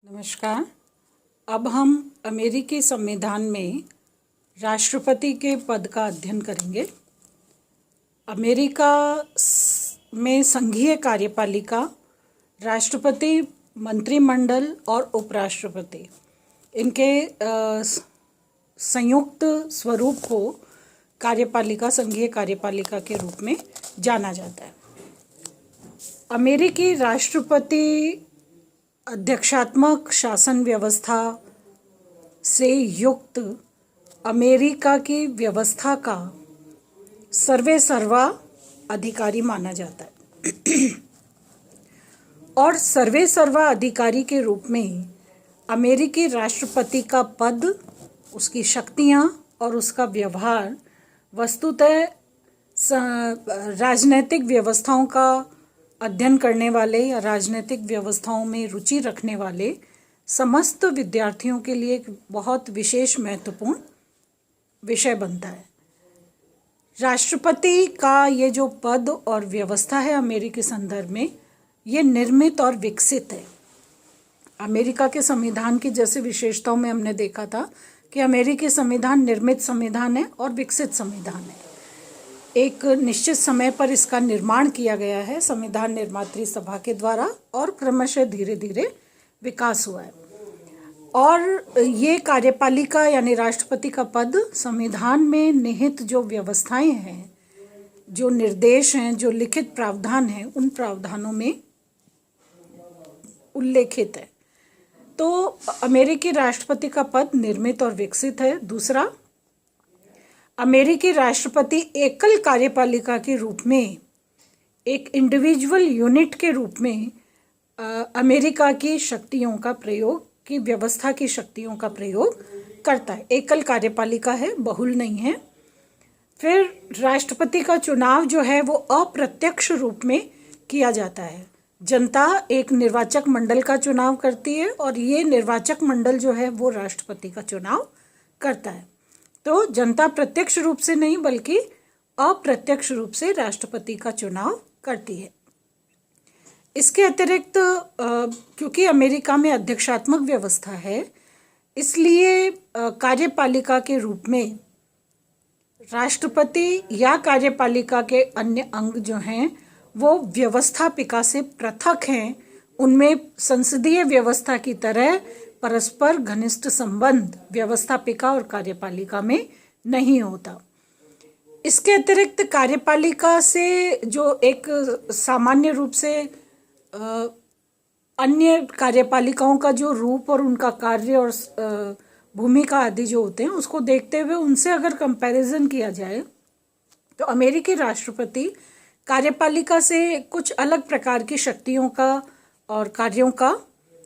नमस्कार। अब हम अमेरिकी संविधान में राष्ट्रपति के पद का अध्ययन करेंगे। अमेरिका में संघीय कार्यपालिका, राष्ट्रपति, मंत्रिमंडल और उपराष्ट्रपति, इनके संयुक्त स्वरूप को कार्यपालिका, संघीय कार्यपालिका के रूप में जाना जाता है। अमेरिकी राष्ट्रपति अध्यक्षात्मक शासन व्यवस्था से युक्त अमेरिका की व्यवस्था का सर्वेसर्वा अधिकारी माना जाता है और सर्वेसर्वा अधिकारी के रूप में अमेरिकी राष्ट्रपति का पद, उसकी शक्तियां और उसका व्यवहार वस्तुतः राजनीतिक व्यवस्थाओं का अध्ययन करने वाले या राजनीतिक व्यवस्थाओं में रुचि रखने वाले समस्त विद्यार्थियों के लिए एक बहुत विशेष महत्वपूर्ण विषय बनता है। राष्ट्रपति का ये जो पद और व्यवस्था है अमेरिकी संदर्भ में, ये निर्मित और विकसित है। अमेरिका के संविधान की जैसे विशेषताओं में हमने देखा था कि अमेरिकी संविधान निर्मित संविधान है और विकसित संविधान है। एक निश्चित समय पर इसका निर्माण किया गया है संविधान निर्मात्री सभा के द्वारा और क्रमशः धीरे धीरे विकास हुआ है। और ये कार्यपालिका यानी राष्ट्रपति का पद संविधान में निहित जो व्यवस्थाएं हैं, जो निर्देश हैं, जो लिखित प्रावधान हैं, उन प्रावधानों में उल्लेखित है। तो अमेरिकी राष्ट्रपति का पद निर्मित और विकसित है। दूसरा, अमेरिकी राष्ट्रपति एकल कार्यपालिका के रूप में, एक इंडिविजुअल यूनिट के रूप में अमेरिका की शक्तियों का प्रयोग, की व्यवस्था की शक्तियों का प्रयोग करता है। एकल कार्यपालिका है, बहुल नहीं है। फिर राष्ट्रपति का चुनाव जो है वो अप्रत्यक्ष रूप में किया जाता है। जनता एक निर्वाचक मंडल का चुनाव करती है और ये निर्वाचक मंडल जो है वो राष्ट्रपति का चुनाव करता है। तो जनता प्रत्यक्ष रूप से नहीं बल्कि अप्रत्यक्ष रूप से राष्ट्रपति का चुनाव करती है। इसके अतिरिक्त क्योंकि अमेरिका में अध्यक्षात्मक व्यवस्था है, इसलिए कार्यपालिका के रूप में राष्ट्रपति या कार्यपालिका के अन्य अंग जो हैं वो व्यवस्थापिका से पृथक हैं। उनमें संसदीय व्यवस्था की तरह परस्पर घनिष्ठ संबंध व्यवस्थापिका और कार्यपालिका में नहीं होता। इसके अतिरिक्त कार्यपालिका से जो एक सामान्य रूप से अन्य कार्यपालिकाओं का जो रूप और उनका कार्य और भूमिका आदि जो होते हैं उसको देखते हुए उनसे अगर कंपैरिजन किया जाए तो अमेरिकी राष्ट्रपति कार्यपालिका से कुछ अलग प्रकार की शक्तियों का और कार्यों का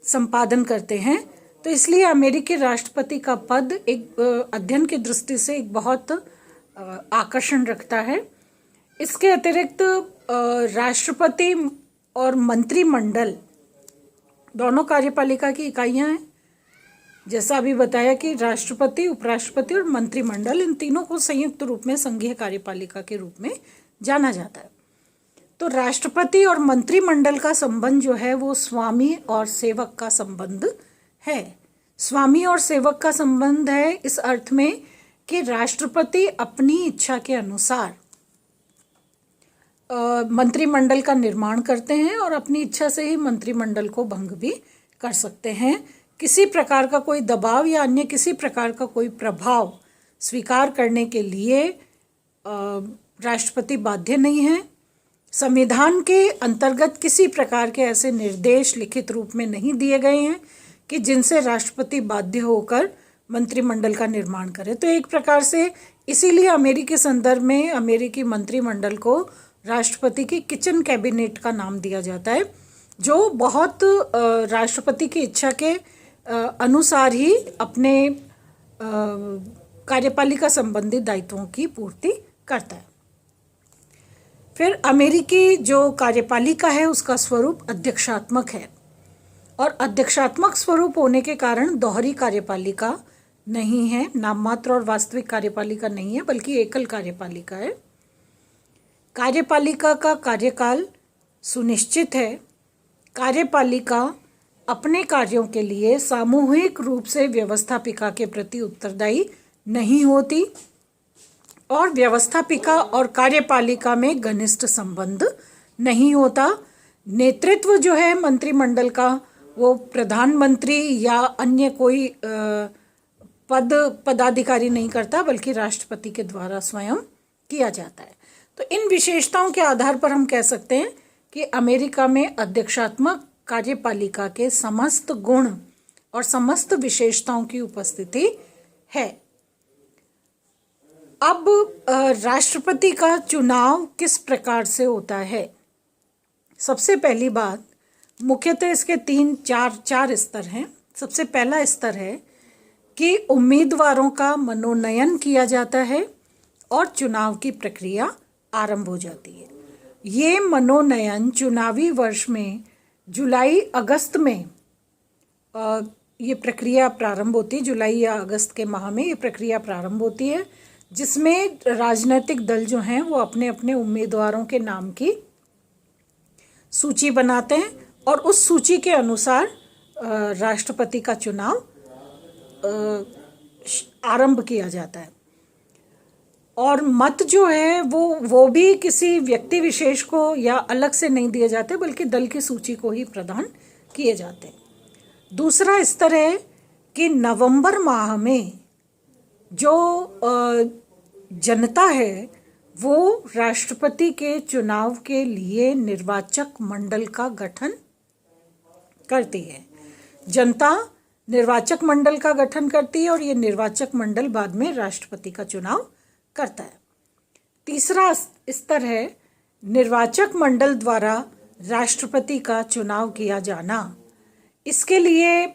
संपादन करते हैं। तो इसलिए अमेरिकी राष्ट्रपति का पद एक अध्ययन की दृष्टि से एक बहुत आकर्षण रखता है। इसके अतिरिक्त राष्ट्रपति और मंत्रिमंडल दोनों कार्यपालिका की इकाइयां हैं। जैसा अभी बताया कि राष्ट्रपति, उपराष्ट्रपति और मंत्रिमंडल, इन तीनों को संयुक्त रूप में संघीय कार्यपालिका के रूप में जाना जाता है। तो राष्ट्रपति और मंत्रिमंडल का संबंध जो है वो स्वामी और सेवक का संबंध है। स्वामी और सेवक का संबंध है इस अर्थ में कि राष्ट्रपति अपनी इच्छा के अनुसार मंत्रिमंडल का निर्माण करते हैं और अपनी इच्छा से ही मंत्रिमंडल को भंग भी कर सकते हैं। किसी प्रकार का कोई दबाव या अन्य किसी प्रकार का कोई प्रभाव स्वीकार करने के लिए राष्ट्रपति बाध्य नहीं है। संविधान के अंतर्गत किसी प्रकार के ऐसे निर्देश लिखित रूप में नहीं दिए गए हैं कि जिनसे राष्ट्रपति बाध्य होकर मंत्रिमंडल का निर्माण करे। तो एक प्रकार से इसीलिए अमेरिकी संदर्भ में अमेरिकी मंत्रिमंडल को राष्ट्रपति की किचन कैबिनेट का नाम दिया जाता है, जो बहुत राष्ट्रपति की इच्छा के अनुसार ही अपने कार्यपालिका संबंधी दायित्वों की पूर्ति करता है। फिर अमेरिकी जो कार्यपालिका है उसका स्वरूप अध्यक्षात्मक है और अध्यक्षात्मक स्वरूप होने के कारण दोहरी कार्यपालिका नहीं है, नाम मात्र और वास्तविक कार्यपालिका नहीं है, बल्कि एकल कार्यपालिका है। कार्यपालिका का कार्यकाल सुनिश्चित है। कार्यपालिका अपने कार्यों के लिए सामूहिक रूप से व्यवस्थापिका के प्रति उत्तरदायी नहीं होती और व्यवस्थापिका और कार्यपालिका में घनिष्ठ संबंध नहीं होता। नेतृत्व जो है मंत्रिमंडल का वो प्रधानमंत्री या अन्य कोई पदाधिकारी नहीं करता, बल्कि राष्ट्रपति के द्वारा स्वयं किया जाता है। तो इन विशेषताओं के आधार पर हम कह सकते हैं कि अमेरिका में अध्यक्षात्मक कार्यपालिका के समस्त गुण और समस्त विशेषताओं की उपस्थिति है। अब राष्ट्रपति का चुनाव किस प्रकार से होता है? सबसे पहली बात, मुख्यतः इसके चार स्तर हैं। सबसे पहला स्तर है कि उम्मीदवारों का मनोनयन किया जाता है और चुनाव की प्रक्रिया आरंभ हो जाती है। ये मनोनयन चुनावी वर्ष में जुलाई अगस्त में ये प्रक्रिया प्रारंभ होती है। जुलाई या अगस्त के माह में ये प्रक्रिया प्रारंभ होती है, जिसमें राजनीतिक दल जो हैं वो अपने अपने उम्मीदवारों के नाम की सूची बनाते हैं और उस सूची के अनुसार राष्ट्रपति का चुनाव आरंभ किया जाता है। और मत जो है वो भी किसी व्यक्ति विशेष को या अलग से नहीं दिए जाते, बल्कि दल की सूची को ही प्रदान किए जाते हैं। दूसरा स्तर है कि नवंबर माह में जो जनता है वो राष्ट्रपति के चुनाव के लिए निर्वाचक मंडल का गठन करती है। जनता निर्वाचक मंडल का गठन करती है और ये निर्वाचक मंडल बाद में राष्ट्रपति का चुनाव करता है। तीसरा स्तर है निर्वाचक मंडल द्वारा राष्ट्रपति का चुनाव किया जाना। इसके लिए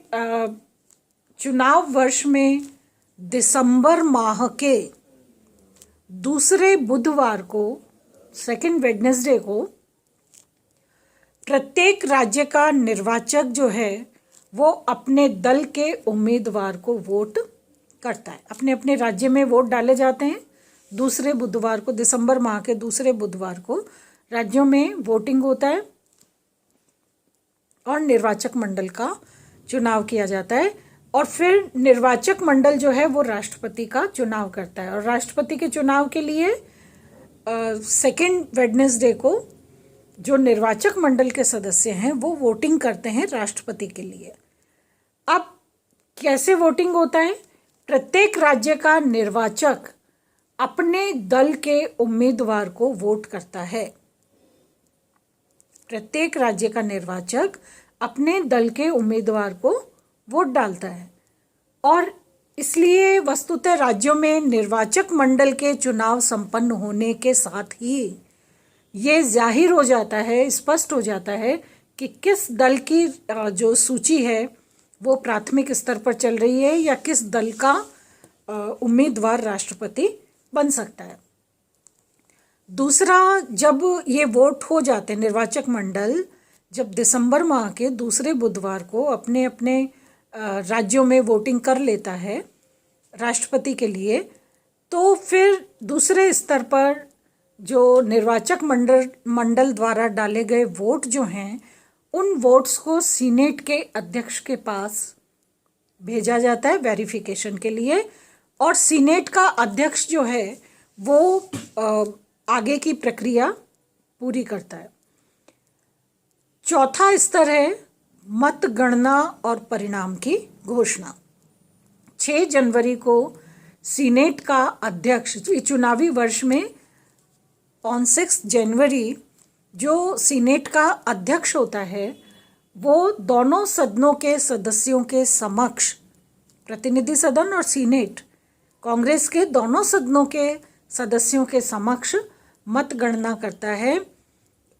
चुनाव वर्ष में दिसंबर माह के दूसरे बुधवार को, सेकेंड वेडनेसडे को, प्रत्येक राज्य का निर्वाचक जो है वो अपने दल के उम्मीदवार को वोट करता है। अपने अपने राज्य में वोट डाले जाते हैं। दूसरे बुधवार को, दिसंबर माह के दूसरे बुधवार को राज्यों में वोटिंग होता है और निर्वाचक मंडल का चुनाव किया जाता है। और फिर निर्वाचक मंडल जो है वो राष्ट्रपति का चुनाव करता है और राष्ट्रपति के चुनाव के लिए सेकेंड वेडनेसडे को जो निर्वाचक मंडल के सदस्य हैं वो वोटिंग करते हैं राष्ट्रपति के लिए। अब कैसे वोटिंग होता है? प्रत्येक राज्य का निर्वाचक अपने दल के उम्मीदवार को वोट करता है। प्रत्येक राज्य का निर्वाचक अपने दल के उम्मीदवार को वोट डालता है और इसलिए वस्तुतः राज्यों में निर्वाचक मंडल के चुनाव संपन्न होने के साथ ही ये जाहिर हो जाता है, स्पष्ट हो जाता है कि किस दल की जो सूची है वो प्राथमिक स्तर पर चल रही है या किस दल का उम्मीदवार राष्ट्रपति बन सकता है। दूसरा, जब ये वोट हो जाते हैं, निर्वाचक मंडल जब दिसंबर माह के दूसरे बुधवार को अपने अपने राज्यों में वोटिंग कर लेता है राष्ट्रपति के लिए, तो फिर दूसरे स्तर पर जो निर्वाचक मंडल द्वारा डाले गए वोट जो हैं उन वोट्स को सीनेट के अध्यक्ष के पास भेजा जाता है वेरिफिकेशन के लिए और सीनेट का अध्यक्ष जो है वो आगे की प्रक्रिया पूरी करता है। चौथा स्तर है मतगणना और परिणाम की घोषणा। 6 जनवरी को सीनेट का अध्यक्ष चुनावी वर्ष में ऑन 6 जनवरी जो सीनेट का अध्यक्ष होता है वो दोनों सदनों के सदस्यों के समक्ष, प्रतिनिधि सदन और सीनेट, कांग्रेस के दोनों सदनों के सदस्यों के समक्ष मतगणना करता है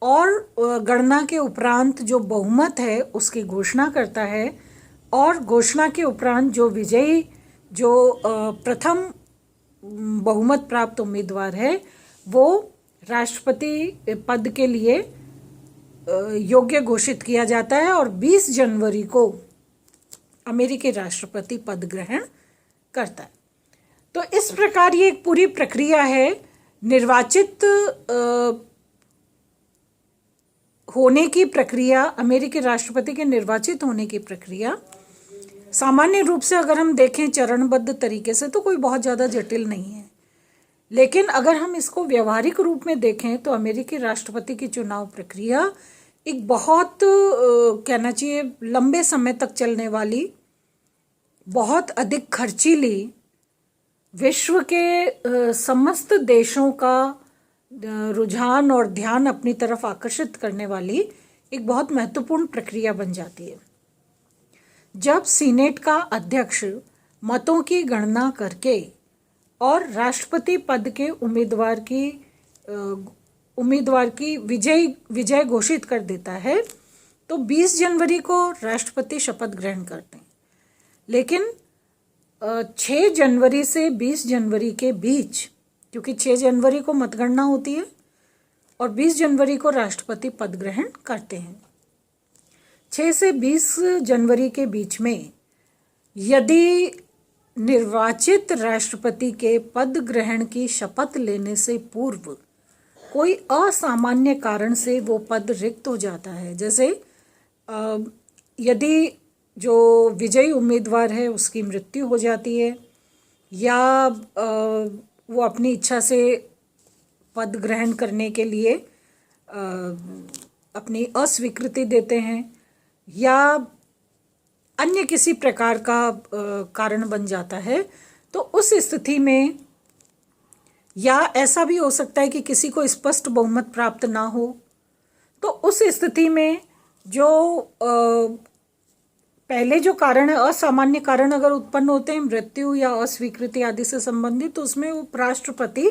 और गणना के उपरांत जो बहुमत है उसकी घोषणा करता है और घोषणा के उपरांत जो विजयी, जो प्रथम बहुमत प्राप्त उम्मीदवार है वो राष्ट्रपति पद के लिए योग्य घोषित किया जाता है और 20 जनवरी को अमेरिकी राष्ट्रपति पद ग्रहण करता है। तो इस प्रकार ये एक पूरी प्रक्रिया है। निर्वाचित होने की प्रक्रिया, अमेरिकी राष्ट्रपति के निर्वाचित होने की प्रक्रिया सामान्य रूप से अगर हम देखें चरणबद्ध तरीके से तो कोई बहुत ज़्यादा जटिल नहीं है। लेकिन अगर हम इसको व्यवहारिक रूप में देखें तो अमेरिकी राष्ट्रपति की चुनाव प्रक्रिया एक बहुत कहना चाहिए लंबे समय तक चलने वाली, बहुत अधिक खर्चीली, विश्व के समस्त देशों का रुझान और ध्यान अपनी तरफ आकर्षित करने वाली एक बहुत महत्वपूर्ण प्रक्रिया बन जाती है। जब सीनेट का अध्यक्ष मतों की गणना करके और राष्ट्रपति पद के उम्मीदवार की विजय घोषित कर देता है तो 20 जनवरी को राष्ट्रपति शपथ ग्रहण करते हैं। लेकिन 6 जनवरी से 20 जनवरी के बीच, क्योंकि 6 जनवरी को मतगणना होती है और 20 जनवरी को राष्ट्रपति पद ग्रहण करते हैं, 6 से 20 जनवरी के बीच में यदि निर्वाचित राष्ट्रपति के पद ग्रहण की शपथ लेने से पूर्व कोई असामान्य कारण से वो पद रिक्त हो जाता है, जैसे यदि जो विजयी उम्मीदवार है उसकी मृत्यु हो जाती है या वो अपनी इच्छा से पद ग्रहण करने के लिए अपनी अस्वीकृति देते हैं या अन्य किसी प्रकार का कारण बन जाता है, तो उस स्थिति में, या ऐसा भी हो सकता है कि किसी को स्पष्ट बहुमत प्राप्त ना हो, तो उस स्थिति में जो पहले जो कारण है, असामान्य कारण अगर उत्पन्न होते हैं, मृत्यु या अस्वीकृति आदि से संबंधित, तो उसमें उपराष्ट्रपति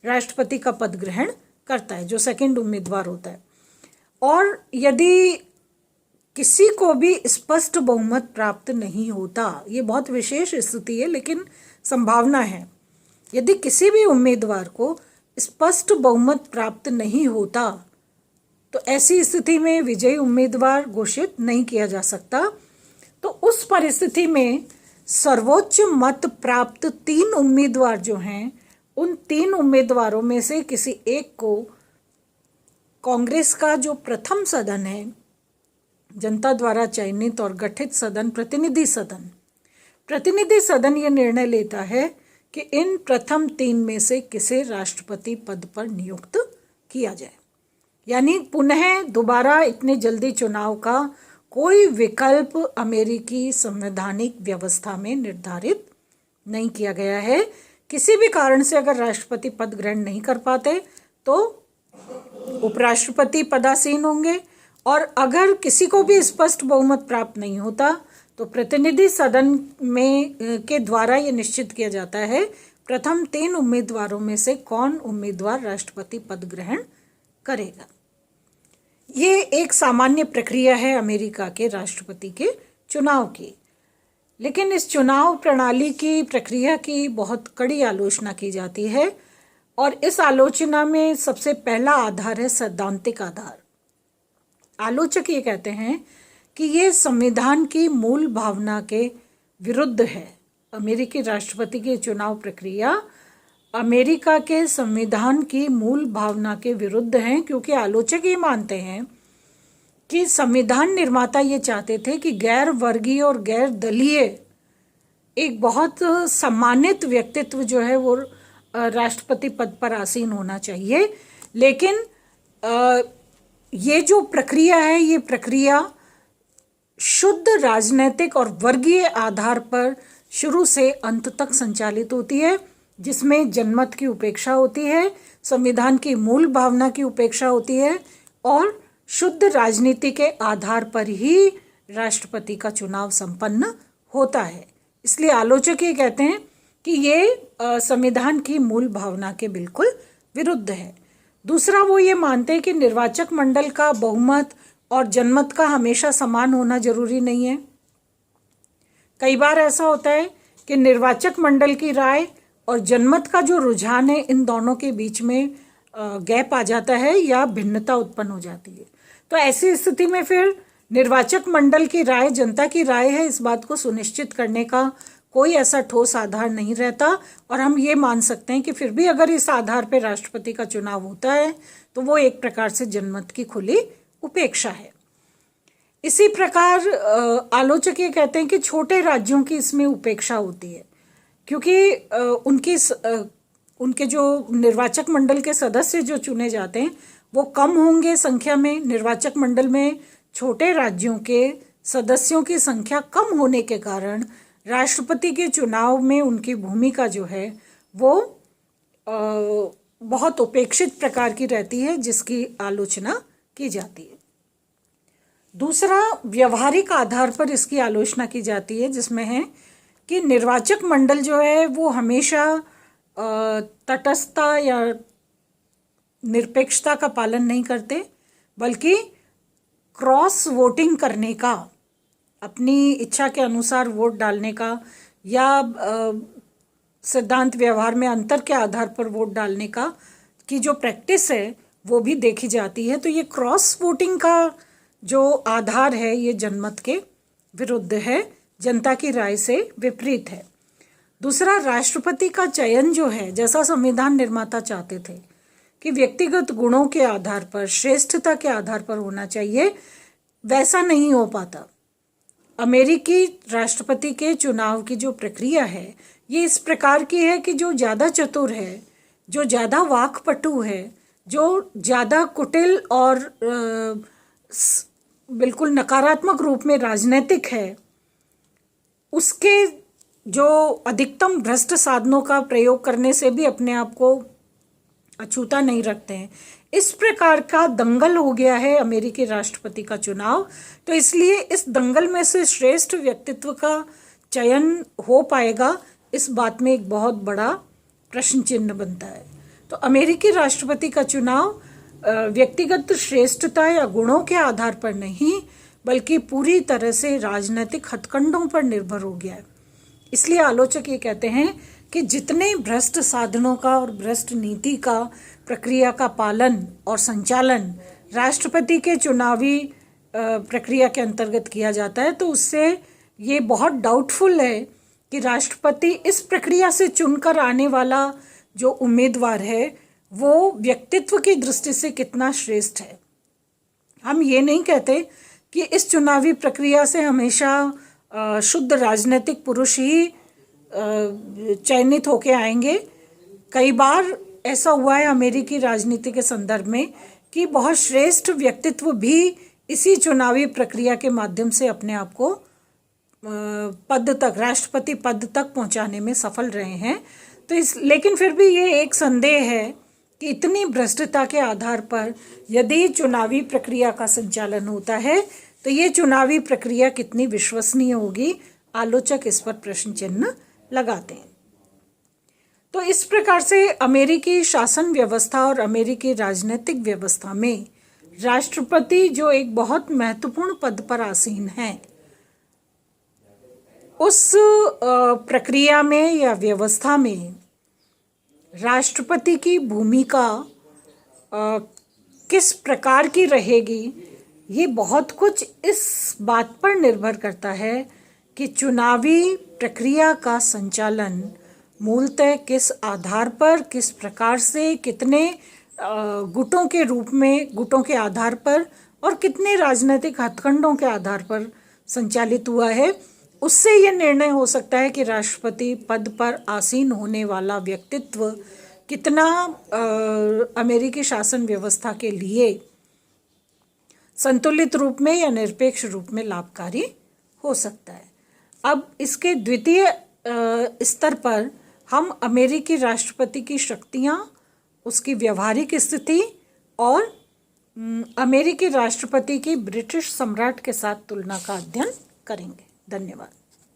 राष्ट्रपति का पद ग्रहण करता है, जो सेकंड उम्मीदवार होता है। और यदि किसी को भी स्पष्ट बहुमत प्राप्त नहीं होता, ये बहुत विशेष स्थिति है लेकिन संभावना है, यदि किसी भी उम्मीदवार को स्पष्ट बहुमत प्राप्त नहीं होता तो ऐसी स्थिति में विजयी उम्मीदवार घोषित नहीं किया जा सकता। तो उस परिस्थिति में सर्वोच्च मत प्राप्त 3 उम्मीदवार जो हैं, उन 3 उम्मीदवारों में से किसी एक को कांग्रेस का जो प्रथम सदन है, जनता द्वारा चयनित और गठित सदन, प्रतिनिधि सदन ये निर्णय लेता है कि इन प्रथम 3 में से किसे राष्ट्रपति पद पर नियुक्त किया जाए। यानी पुनः दोबारा इतने जल्दी चुनाव का कोई विकल्प अमेरिकी संवैधानिक व्यवस्था में निर्धारित नहीं किया गया है। किसी भी कारण से अगर राष्ट्रपति पद ग्रहण नहीं कर पाते तो उपराष्ट्रपति पदासीन होंगे, और अगर किसी को भी स्पष्ट बहुमत प्राप्त नहीं होता तो प्रतिनिधि सदन में के द्वारा ये निश्चित किया जाता है प्रथम 3 उम्मीदवारों में से कौन उम्मीदवार राष्ट्रपति पद ग्रहण करेगा। ये एक सामान्य प्रक्रिया है अमेरिका के राष्ट्रपति के चुनाव की। लेकिन इस चुनाव प्रणाली की प्रक्रिया की बहुत कड़ी आलोचना की जाती है, और इस आलोचना में सबसे पहला आधार है सैद्धांतिक आधार। आलोचक ये कहते हैं कि ये संविधान की मूल भावना के विरुद्ध है। अमेरिकी राष्ट्रपति की चुनाव प्रक्रिया अमेरिका के संविधान की मूल भावना के विरुद्ध है, क्योंकि आलोचक ये मानते हैं कि संविधान निर्माता ये चाहते थे कि गैर वर्गीय और गैर दलीय एक बहुत सम्मानित व्यक्तित्व जो है वो राष्ट्रपति पद पर आसीन होना चाहिए। लेकिन ये जो प्रक्रिया है, ये प्रक्रिया शुद्ध राजनैतिक और वर्गीय आधार पर शुरू से अंत तक संचालित होती है, जिसमें जनमत की उपेक्षा होती है, संविधान की मूल भावना की उपेक्षा होती है, और शुद्ध राजनीति के आधार पर ही राष्ट्रपति का चुनाव संपन्न होता है। इसलिए आलोचक ये कहते हैं कि ये संविधान की मूल भावना के बिल्कुल विरुद्ध है। दूसरा, वो ये मानते हैं कि निर्वाचक मंडल का बहुमत और जनमत का हमेशा समान होना जरूरी नहीं है। कई बार ऐसा होता है कि निर्वाचक मंडल की राय और जनमत का जो रुझान है, इन दोनों के बीच में गैप आ जाता है या भिन्नता उत्पन्न हो जाती है। तो ऐसी स्थिति में फिर निर्वाचक मंडल की राय जनता की राय है, इस बात को सुनिश्चित करने का कोई ऐसा ठोस आधार नहीं रहता, और हम ये मान सकते हैं कि फिर भी अगर इस आधार पर राष्ट्रपति का चुनाव होता है तो वो एक प्रकार से जनमत की खुली उपेक्षा है। इसी प्रकार आलोचक ये कहते हैं कि छोटे राज्यों की इसमें उपेक्षा होती है, क्योंकि उनके जो निर्वाचक मंडल के सदस्य जो चुने जाते हैं वो कम होंगे संख्या में। निर्वाचक मंडल में छोटे राज्यों के सदस्यों की संख्या कम होने के कारण राष्ट्रपति के चुनाव में उनकी भूमिका जो है वो बहुत उपेक्षित प्रकार की रहती है, जिसकी आलोचना की जाती है। दूसरा, व्यवहारिक आधार पर इसकी आलोचना की जाती है, जिसमें है कि निर्वाचक मंडल जो है वो हमेशा तटस्थता या निरपेक्षता का पालन नहीं करते, बल्कि क्रॉस वोटिंग करने का, अपनी इच्छा के अनुसार वोट डालने का या सिद्धांत व्यवहार में अंतर के आधार पर वोट डालने का की जो प्रैक्टिस है वो भी देखी जाती है। तो ये क्रॉस वोटिंग का जो आधार है ये जनमत के विरुद्ध है, जनता की राय से विपरीत है। दूसरा, राष्ट्रपति का चयन जो है, जैसा संविधान निर्माता चाहते थे कि व्यक्तिगत गुणों के आधार पर, श्रेष्ठता के आधार पर होना चाहिए, वैसा नहीं हो पाता। अमेरिकी राष्ट्रपति के चुनाव की जो प्रक्रिया है ये इस प्रकार की है कि जो ज़्यादा चतुर है, जो ज़्यादा वाक्पटु है, जो ज़्यादा कुटिल और बिल्कुल नकारात्मक रूप में राजनीतिक है, उसके जो अधिकतम भ्रष्ट साधनों का प्रयोग करने से भी अपने आप को अछूता नहीं रखते हैं। इस प्रकार का दंगल हो गया है अमेरिकी राष्ट्रपति का चुनाव। तो इसलिए इस दंगल में से श्रेष्ठ व्यक्तित्व का चयन हो पाएगा, इस बात में एक बहुत बड़ा प्रश्न चिन्ह बनता है। तो अमेरिकी राष्ट्रपति का चुनाव व्यक्तिगत श्रेष्ठता या गुणों के आधार पर नहीं, बल्कि पूरी तरह से राजनीतिक हथकंडों पर निर्भर हो गया है। इसलिए आलोचक ये कहते हैं कि जितने भ्रष्ट साधनों का और भ्रष्ट नीति का प्रक्रिया का पालन और संचालन राष्ट्रपति के चुनावी प्रक्रिया के अंतर्गत किया जाता है, तो उससे ये बहुत डाउटफुल है कि राष्ट्रपति इस प्रक्रिया से चुनकर आने वाला जो उम्मीदवार है वो व्यक्तित्व की दृष्टि से कितना श्रेष्ठ है। हम ये नहीं कहते कि इस चुनावी प्रक्रिया से हमेशा शुद्ध राजनीतिक पुरुष ही चयनित होके आएंगे। कई बार ऐसा हुआ है अमेरिकी राजनीति के संदर्भ में कि बहुत श्रेष्ठ व्यक्तित्व भी इसी चुनावी प्रक्रिया के माध्यम से अपने आप को पद तक, राष्ट्रपति पद तक पहुंचाने में सफल रहे हैं। तो लेकिन फिर भी ये एक संदेह है कि इतनी भ्रष्टता के आधार पर यदि चुनावी प्रक्रिया का संचालन होता है तो ये चुनावी प्रक्रिया कितनी विश्वसनीय होगी। आलोचक इस पर प्रश्न चिन्ह लगाते हैं। तो इस प्रकार से अमेरिकी शासन व्यवस्था और अमेरिकी राजनीतिक व्यवस्था में राष्ट्रपति जो एक बहुत महत्वपूर्ण पद पर आसीन है, उस प्रक्रिया में या व्यवस्था में राष्ट्रपति की भूमिका किस प्रकार की रहेगी, ये बहुत कुछ इस बात पर निर्भर करता है कि चुनावी प्रक्रिया का संचालन मूलतः किस आधार पर, किस प्रकार से, कितने गुटों के रूप में, गुटों के आधार पर और कितने राजनीतिक हथकंडों के आधार पर संचालित हुआ है। उससे ये निर्णय हो सकता है कि राष्ट्रपति पद पर आसीन होने वाला व्यक्तित्व कितना अमेरिकी शासन व्यवस्था के लिए संतुलित रूप में या निरपेक्ष रूप में लाभकारी हो सकता है। अब इसके द्वितीय स्तर पर हम अमेरिकी राष्ट्रपति की शक्तियां, उसकी व्यवहारिक स्थिति और अमेरिकी राष्ट्रपति की ब्रिटिश सम्राट के साथ तुलना का अध्ययन करेंगे। धन्यवाद।